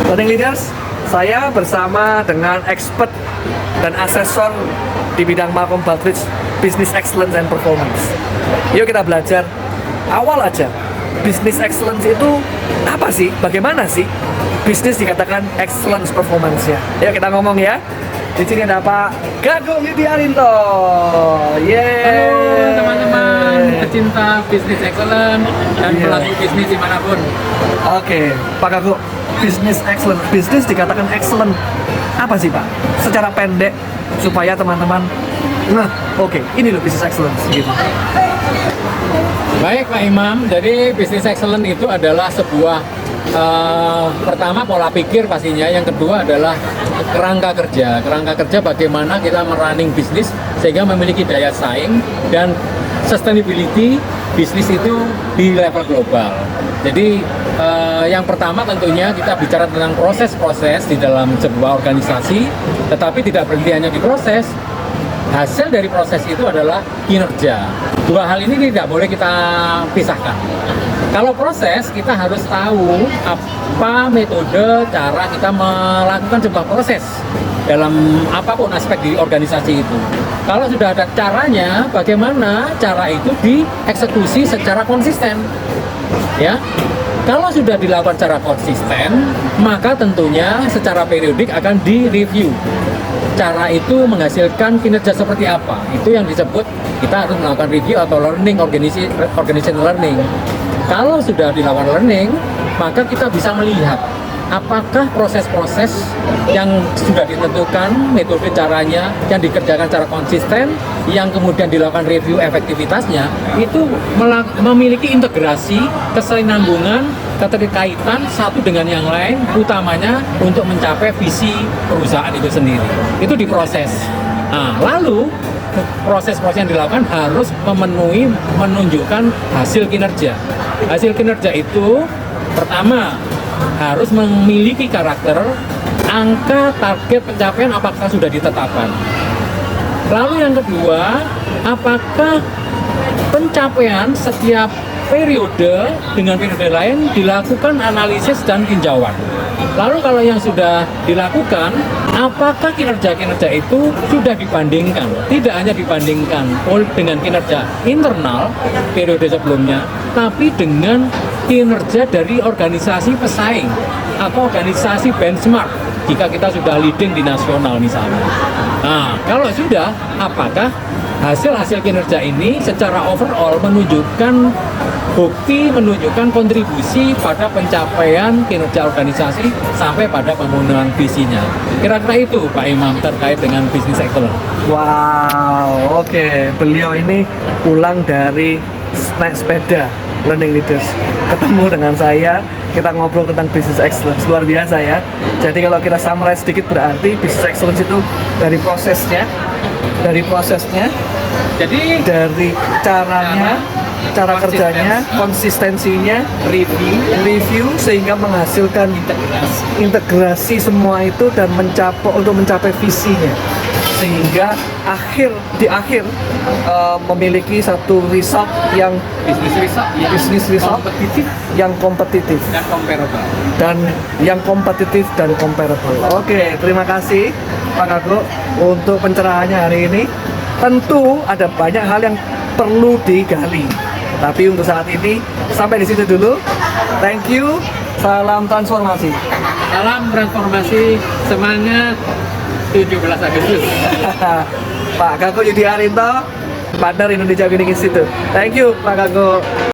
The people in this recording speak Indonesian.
Learning Leaders, saya bersama dengan expert dan asesor di bidang Malcolm Baldrige Business Excellence and Performance. Yuk kita belajar awal aja. Business excellence itu apa sih? Bagaimana sih bisnis dikatakan excellence performance-nya? Yuk kita ngomong ya. Di sini ada Pak Gagung Yudiarinto. Yeay. Halo teman-teman pecinta bisnis excellent dan pelaku bisnis dimanapun. Oke, Pak Gagung, business excellent. Bisnis dikatakan excellent. Apa sih Pak? Secara pendek supaya teman-teman, oke, ini loh business excellence gitu. Baik Pak Imam, jadi bisnis excellent itu adalah sebuah pertama pola pikir pastinya, yang kedua adalah kerangka kerja bagaimana kita merunning bisnis sehingga memiliki daya saing dan sustainability bisnis itu di level global. Jadi yang pertama tentunya kita bicara tentang proses-proses di dalam sebuah organisasi, tetapi tidak berhenti hanya di proses. Hasil dari proses itu adalah kinerja. Dua hal ini tidak boleh kita pisahkan. Kalau proses, kita harus tahu apa metode cara kita melakukan sebuah proses dalam apapun aspek di organisasi itu. Kalau sudah ada caranya, bagaimana cara itu dieksekusi secara konsisten, ya. Kalau sudah dilakukan secara konsisten, maka tentunya secara periodik akan direview. Cara itu menghasilkan kinerja seperti apa? Itu yang disebut kita harus melakukan review atau learning, organization learning. Kalau sudah dilakukan learning, maka kita bisa melihat apakah proses-proses yang sudah ditentukan, metode caranya yang dikerjakan secara konsisten, yang kemudian dilakukan review efektivitasnya, itu memiliki integrasi, kesinambungan, keterkaitan satu dengan yang lain, utamanya untuk mencapai visi perusahaan itu sendiri. Itu diproses. Nah, lalu proses-proses yang dilakukan harus menunjukkan hasil kinerja. Hasil kinerja itu pertama harus memiliki karakter, angka target pencapaian apakah sudah ditetapkan. Lalu yang kedua, apakah pencapaian setiap periode dengan periode lain dilakukan analisis dan tinjauan. Lalu kalau yang sudah dilakukan, apakah kinerja-kinerja itu sudah dibandingkan? Tidak hanya dibandingkan dengan kinerja internal periode sebelumnya, tapi dengan kinerja dari organisasi pesaing atau organisasi benchmark jika kita sudah leading di nasional misalnya. Nah, kalau sudah, apakah hasil-hasil kinerja ini secara overall menunjukkan bukti, menunjukkan kontribusi pada pencapaian kinerja organisasi sampai pada pemenuhan visinya. Kira-kira itu Pak Imam terkait dengan business excellence. Wow, oke. Beliau ini pulang dari naik sepeda Learning Leaders, ketemu dengan saya, kita ngobrol tentang business excellence. Luar biasa ya. Jadi kalau kita summarize sedikit, berarti business excellence itu dari prosesnya, Jadi dari caranya, cara kerjanya, konsistensinya, review sehingga menghasilkan integrasi semua itu dan untuk mencapai visinya, sehingga di akhir memiliki satu result yang business result yang kompetitif dan comparable. Oke, terima kasih Pak Gagung untuk pencerahannya hari ini. Tentu ada banyak hal yang perlu digali, tapi untuk saat ini sampai di situ dulu. Thank you. Salam transformasi. Salam transformasi, semangat 17 Agustus. Pak Gagung Yudiarinto, partner Indonesia Winning Institute. Thank you Pak Gagung.